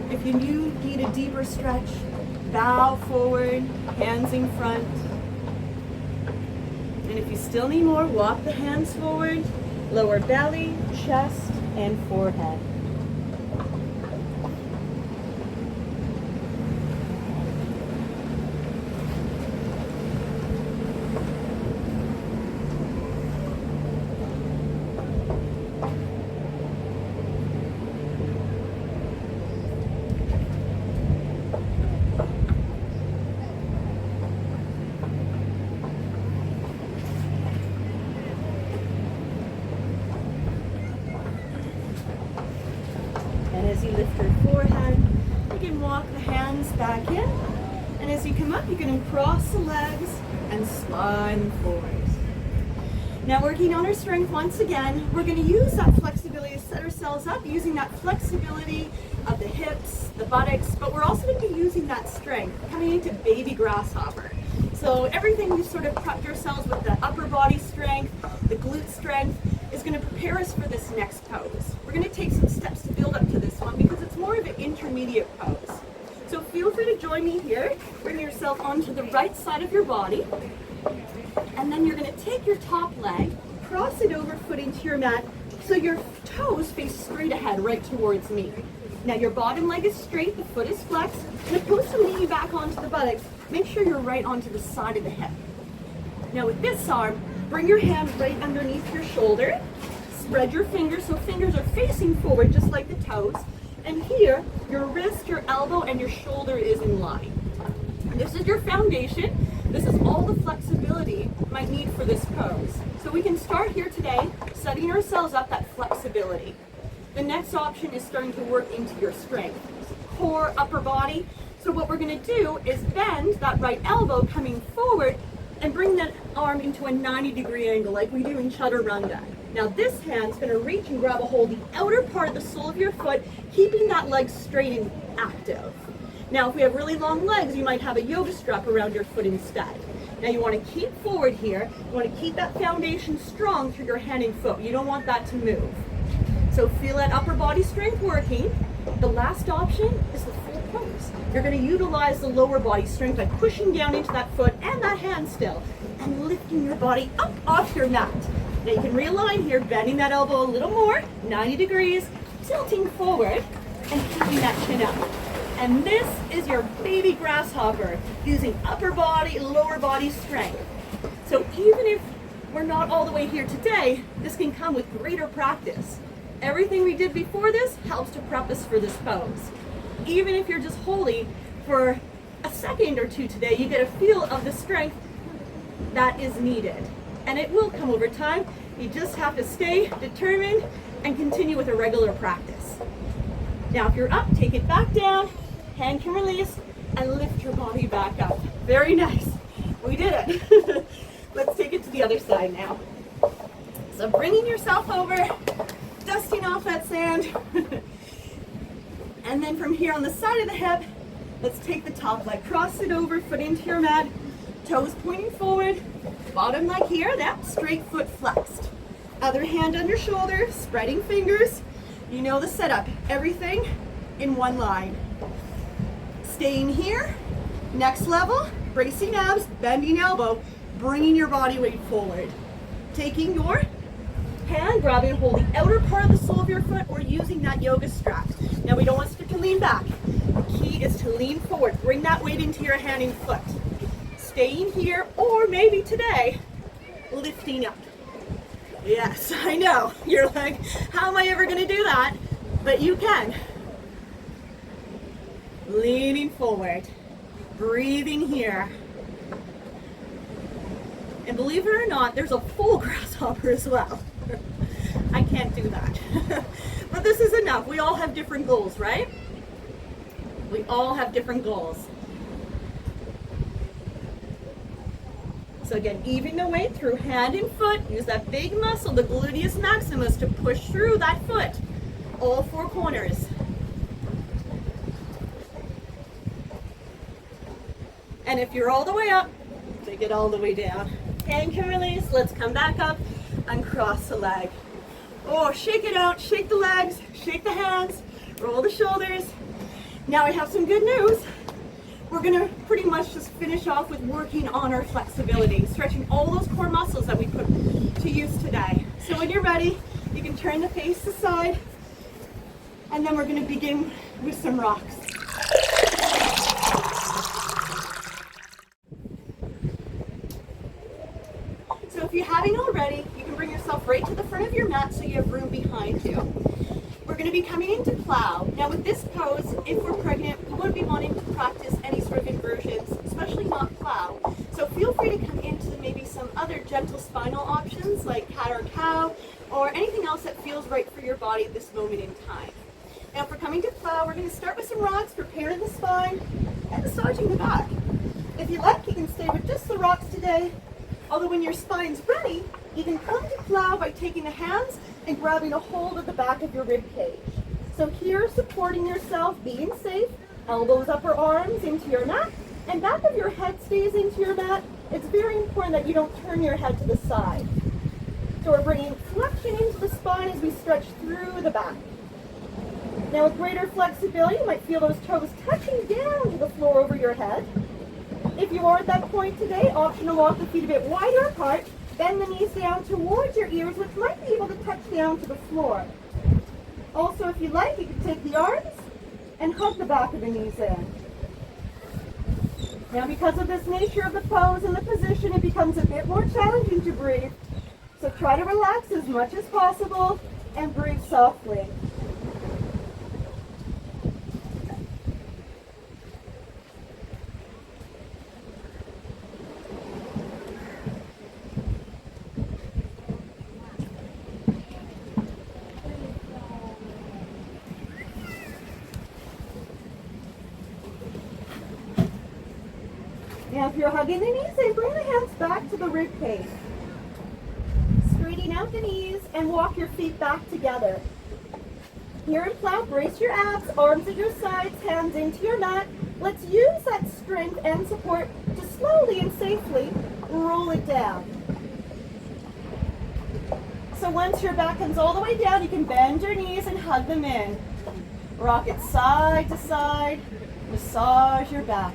If you need a deeper stretch, bow forward, hands in front. And if you still need more, walk the hands forward, lower belly, chest, and forehead. And as you lift your forehead, you can walk the hands back in. And as you come up, you can uncross the legs and slide them forward. Now working on our strength once again, we're going to use that flexibility to set ourselves up, using that flexibility of the hips, the buttocks, but we're also going to be using that strength, coming into baby grasshopper. So everything we've sort of prepped ourselves with, the upper body strength, the glute strength, is going to prepare us for this next pose. We're going to take some steps to build up to this one because it's more of an intermediate pose. So feel free to join me here. Bring yourself onto the right side of your body. And then you're going to take your top leg, cross it over, foot into your mat, So your toes face straight ahead, right towards me. Now your bottom leg is straight, the foot is flexed, and opposed to leaning back onto the buttocks, make sure you're right onto the side of the hip. Now with this arm, bring your hand right underneath your shoulder, spread your fingers so fingers are facing forward just like the toes, and here, your wrist, your elbow, and your shoulder is in line. This is your foundation. This is all the flexibility you might need for this pose. So we can start here today, setting ourselves up that flexibility. The next option is starting to work into your strength, core, upper body. So what we're going to do is bend that right elbow coming forward and bring that arm into a 90-degree angle like we do in chaturanga. Now this hand's going to reach and grab a hold of the outer part of the sole of your foot, keeping that leg straight and active. Now if we have really long legs, you might have a yoga strap around your foot instead. Now you want to keep forward here. You want to keep that foundation strong through your hand and foot. You don't want that to move. So feel that upper body strength working. The last option is the full pose. You're going to utilize the lower body strength by pushing down into that foot and that hand still and lifting your body up off your mat. Now you can realign here, bending that elbow a little more, 90 degrees, tilting forward and keeping that chin up. And this is your baby grasshopper using upper body, lower body strength. So even if we're not all the way here today, this can come with greater practice. Everything we did before this helps to prep us for this pose. Even if you're just holding for a second or two today, you get a feel of the strength that is needed. And it will come over time. You just have to stay determined and continue with a regular practice. Now if you're up, take it back down, hand can release, and lift your body back up. Very nice. We did it. Let's take it to the other side now. So bringing yourself over, dusting off that sand, and then from here on the side of the hip, let's take the top leg, cross it over, foot into your mat, toes pointing forward, bottom leg here, that straight foot flexed. Other hand on your shoulder, spreading fingers. You know the setup, everything in one line. Staying here, next level, bracing abs, bending elbow, bringing your body weight forward. Taking your hand, grabbing hold of the outer part of the sole of your foot, or using that yoga strap. Now we don't want to lean back. The key is to lean forward. Bring that weight into your hand and foot. Staying here, or maybe today, lifting up. Yes, I know. You're like, how am I ever going to do that? But you can. Leaning forward. Breathing here. And believe it or not, there's a full grasshopper as well. I can't do that. But this is enough. We all have different goals, right? We all have different goals. So again, even the weight through hand and foot. Use that big muscle, the gluteus maximus, to push through that foot. All four corners. And if you're all the way up, take it all the way down. Hand can release. Let's come back up and cross the leg. Oh, shake it out. Shake the legs. Shake the hands. Roll the shoulders. Now I have some good news. We're going to pretty much just finish off with working on our flexibility, stretching all those core muscles that we put to use today. So when you're ready, you can turn the face aside, and then we're going to begin with some rocks. So if you haven't already, you can bring yourself right to the front of your mat so you have room behind you. We're going to be coming into plow. Now with this pose, if we're pregnant, we wouldn't be wanting to practice any sort of inversions, especially not plow. So feel free to come into maybe some other gentle spinal options like cat or cow, or anything else that feels right for your body at this moment in time. Now if we're coming to plow, we're going to start with some rocks, preparing the spine and massaging the back. If you like, you can stay with just the rocks today. Although when your spine's ready, you can come to plow by taking the hands and grabbing a hold of the back of your rib cage. So here, supporting yourself, being safe, elbows, upper arms into your mat, and back of your head stays into your mat. It's very important that you don't turn your head to the side. So we're bringing flexion into the spine as we stretch through the back. Now with greater flexibility, you might feel those toes touching down to the floor over your head. If you are at that point today, option to walk the feet a bit wider apart, Bend the knees down towards your ears, which might be able to touch down to the floor. Also, if you like, you can take the arms and hug the back of the knees in. Now, because of this nature of the pose and the position, it becomes a bit more challenging to breathe. So try to relax as much as possible and breathe softly. Now, if you're hugging the knees, then bring the hands back to the rib cage. Straighten out the knees and walk your feet back together. Here in plank, brace your abs, arms at your sides, hands into your mat. Let's use that strength and support to slowly and safely roll it down. So once your back comes all the way down, you can bend your knees and hug them in. Rock it side to side, massage your back.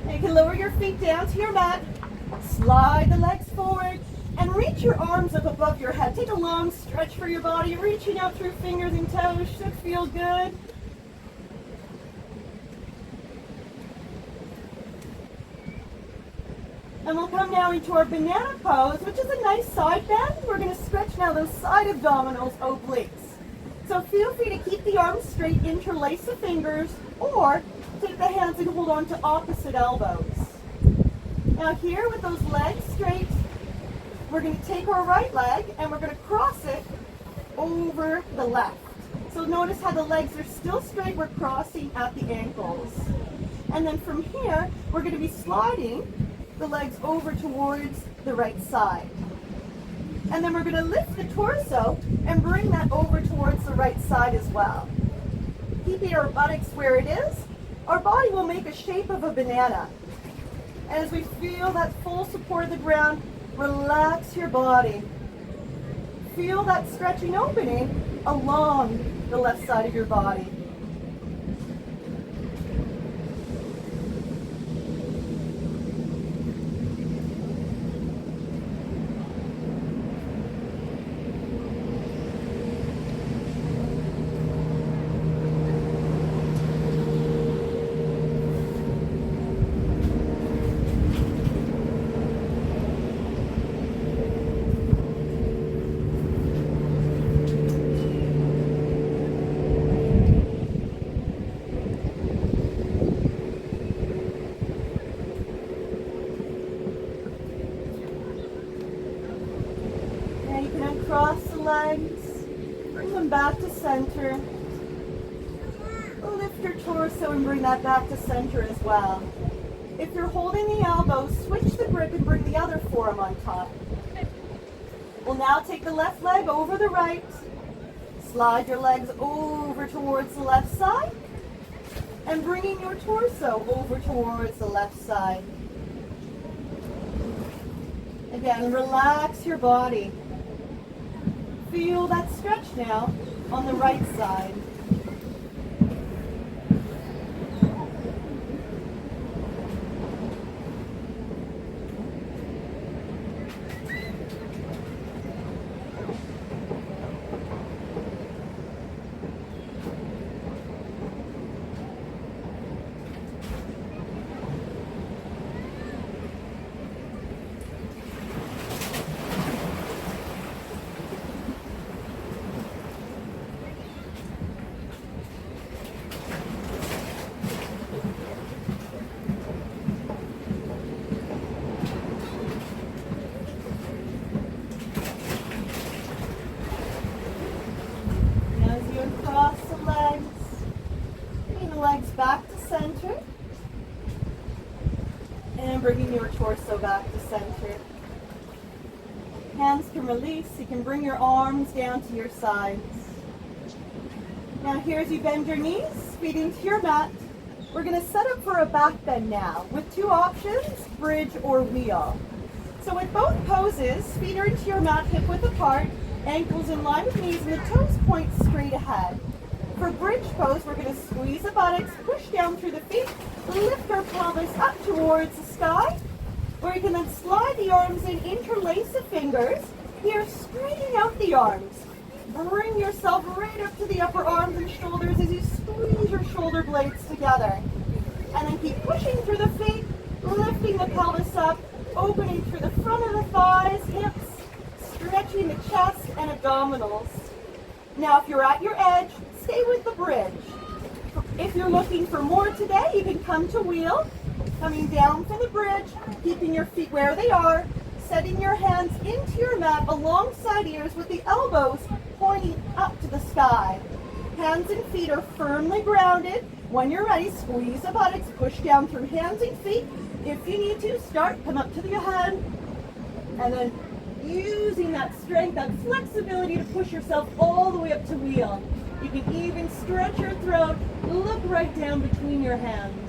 You can lower your feet down to your mat, slide the legs forward, and reach your arms up above your head. Take a long stretch for your body, reaching out through fingers and toes. Should feel good. And we'll come now into our banana pose, which is a nice side bend. We're going to stretch now those side abdominals, obliques. So feel free to keep the arms straight, interlace the fingers, or take the hands and hold on to opposite elbows. Now here with those legs straight, we're going to take our right leg and we're going to cross it over the left. So notice how the legs are still straight, we're crossing at the ankles. And then from here, we're going to be sliding the legs over towards the right side. And then we're going to lift the torso and bring that over towards the right side as well. Keeping our buttocks where it is, our body will make a shape of a banana. And as we feel that full support of the ground, relax your body. Feel that stretching opening along the left side of your body. Cross the legs, bring them back to center. Lift your torso and bring that back to center as well. If you're holding the elbows, switch the grip and bring the other forearm on top. We'll now take the left leg over the right, slide your legs over towards the left side, and bringing your torso over towards the left side. Again, relax your body. Feel that stretch now on the right side. Back to center, and bringing your torso back to center. Hands can release. You can bring your arms down to your sides. Now here as you bend your knees, feet into your mat, we're going to set up for a back bend now with two options, bridge or wheel. So with both poses, feet are into your mat, hip width apart, ankles in line with knees, and the toes point straight ahead. For bridge pose, we're going to squeeze the buttocks, push down through the feet, lift our pelvis up towards the sky, where you can then slide the arms in, interlace the fingers. Here, straighten out the arms. Bring yourself right up to the upper arms and shoulders as you squeeze your shoulder blades together. And then keep pushing through the feet, lifting the pelvis up, opening through the front of the thighs, hips, stretching the chest and abdominals. Now, if you're at your edge, stay with the bridge. If you're looking for more today, you can come to wheel, coming down from the bridge, keeping your feet where they are, setting your hands into your mat alongside ears with the elbows pointing up to the sky. Hands and feet are firmly grounded. When you're ready, squeeze the buttocks, push down through hands and feet. If you need to, come up to the head, and then using that strength, that flexibility to push yourself all the way up to wheel. You can even stretch your throat, look right down between your hands.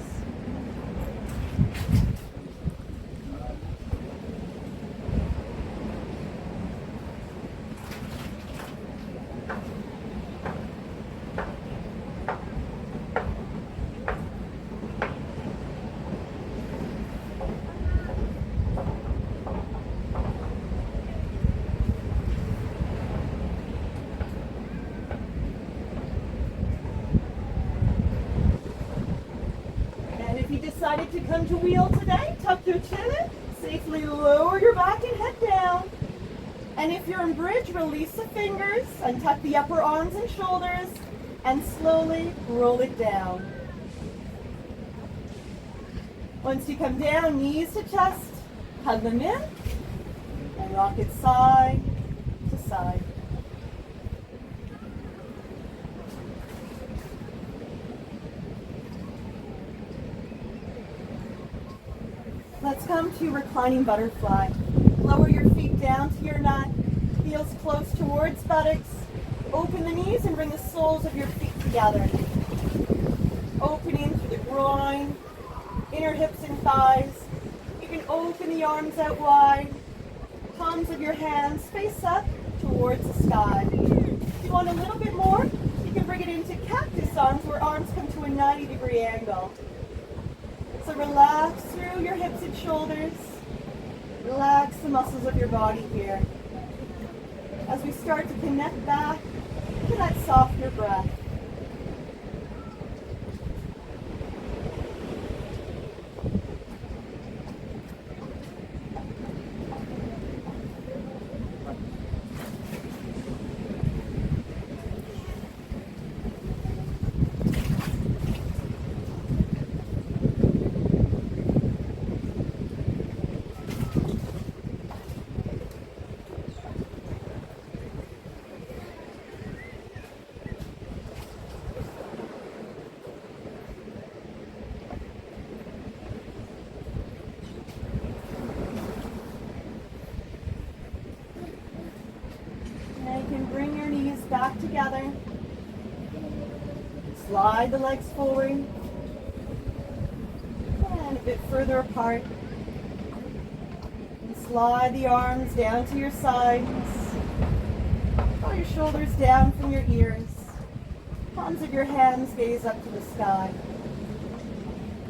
Decided to come to wheel today, tuck your chin in, safely lower your back and head down. And if you're in bridge, release the fingers, untuck the upper arms and shoulders, and slowly roll it down. Once you come down, knees to chest, hug them in, and rock it side to side. Let's come to reclining butterfly. Lower your feet down to your mat, heels close towards buttocks. Open the knees and bring the soles of your feet together. Opening through the groin, inner hips and thighs. You can open the arms out wide. Palms of your hands face up towards the sky. If you want a little bit more, you can bring it into cactus arms where arms come to a 90-degree angle. So relax through your hips and shoulders. Relax the muscles of your body here. As we start to connect back to that softer breath. Bring your knees back together. Slide the legs forward and a bit further apart. And slide the arms down to your sides. Draw your shoulders down from your ears. Palms of your hands gaze up to the sky.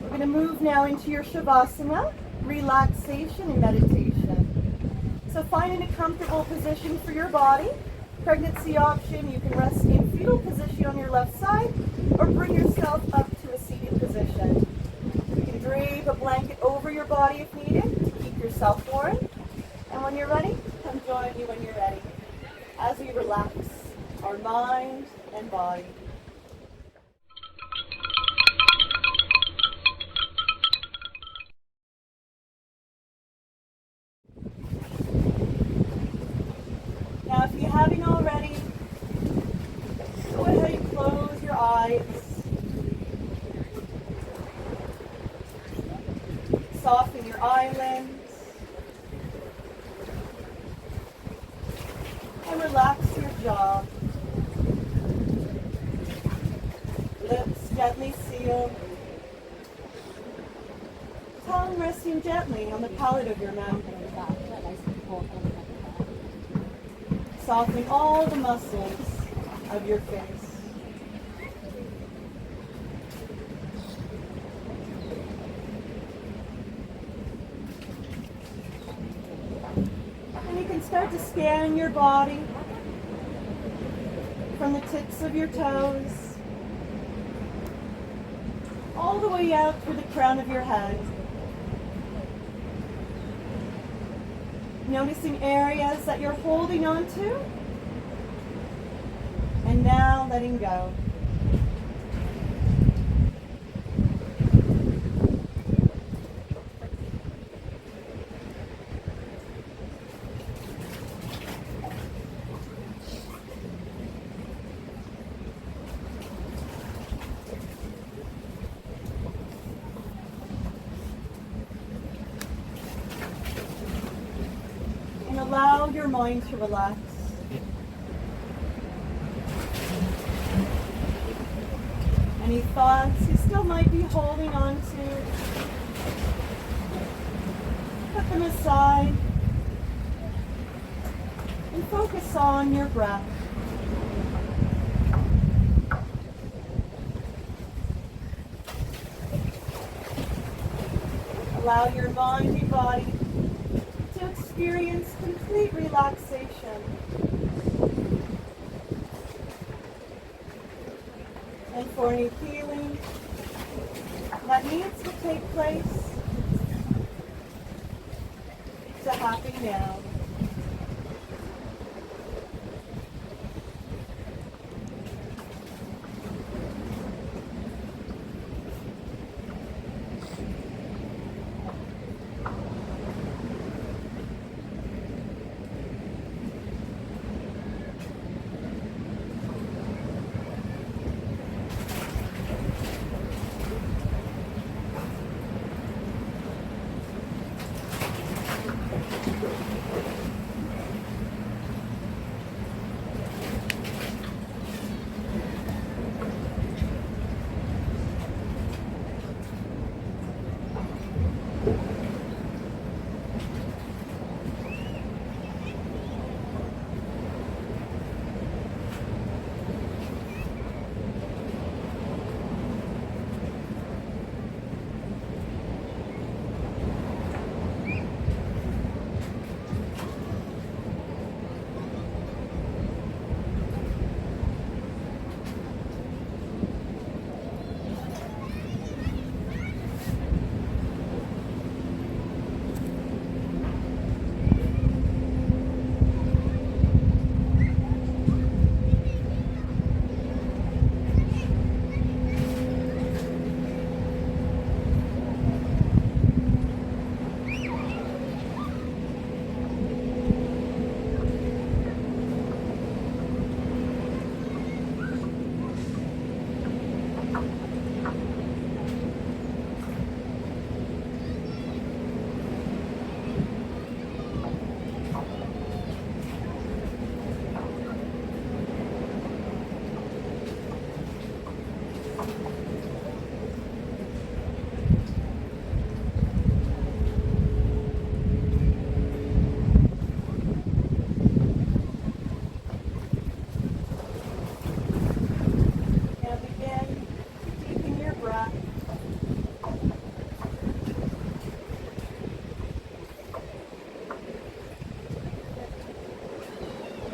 We're going to move now into your Shavasana, relaxation and meditation. So finding a comfortable position for your body. Pregnancy option, you can rest in fetal position on your left side or bring yourself up to a seated position. You can drape a blanket over your body if needed to keep yourself warm. And when you're ready, come join me when you're ready as we relax our mind and body. Now, if you haven't already, go ahead and close your eyes. Soften your eyelids. And relax your jaw. Lips gently sealed. Tongue resting gently on the palate of your mouth. Softening all the muscles of your face. to scan your body from the tips of your toes all the way out through the crown of your head. Noticing areas that you're holding on to, and now letting go. And allow your mind to relax. Any thoughts you still might be holding on to, put them aside and focus on your breath. Allow your mind and body to experience complete relaxation. And for any healing that needs to take place, to happen now.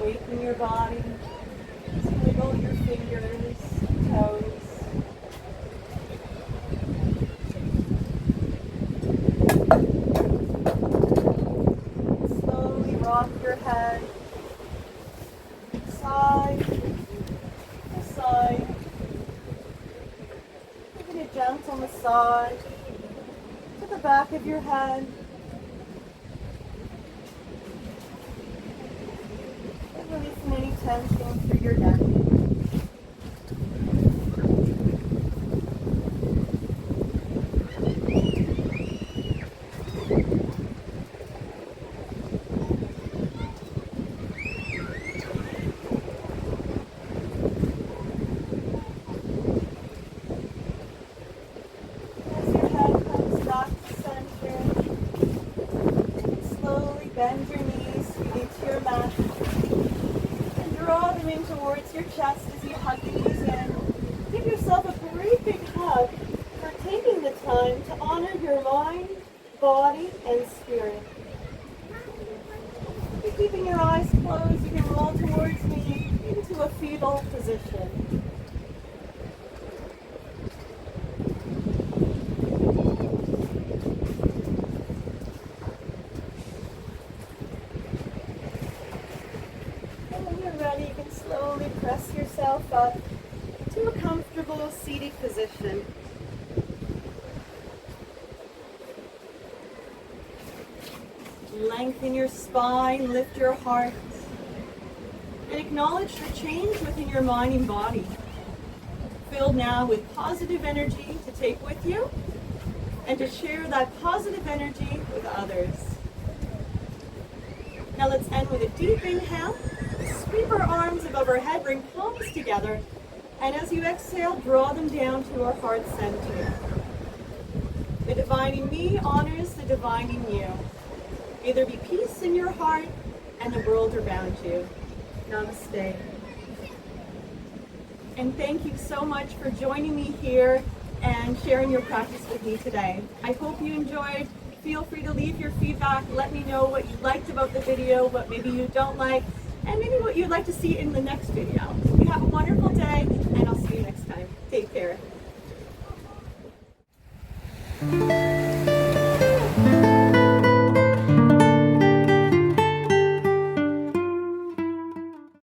Waking your body, just wiggle your fingers, toes. Slowly rock your head, side to side. Giving a gentle massage to the back of your head. Releasing any tension through your neck. As your head comes back to center, slowly bend your knees into your mat. Draw them in towards your chest as you hug the knees in. Give yourself a great big hug for taking the time to honor your mind, body, and spirit. keeping your eyes closed, you can roll towards me into a fetal position. And when you're ready, you can slowly press yourself up to a comfortable seated position. Lengthen your spine, lift your heart, and acknowledge the change within your mind and body. Filled now with positive energy to take with you and to share that positive energy with others. Now let's end with a deep inhale. Sweep our arms above our head, bring palms together, and as you exhale, draw them down to our heart center. The divine in me honors the divine in you. May there be peace in your heart and the world around you. Namaste. And thank you so much for joining me here and sharing your practice with me today. I hope you enjoyed. Feel free to leave your feedback. Let me know what you liked about the video, what maybe you don't like, and maybe what you'd like to see in the next video. You have a wonderful day, and I'll see you next time. Take care.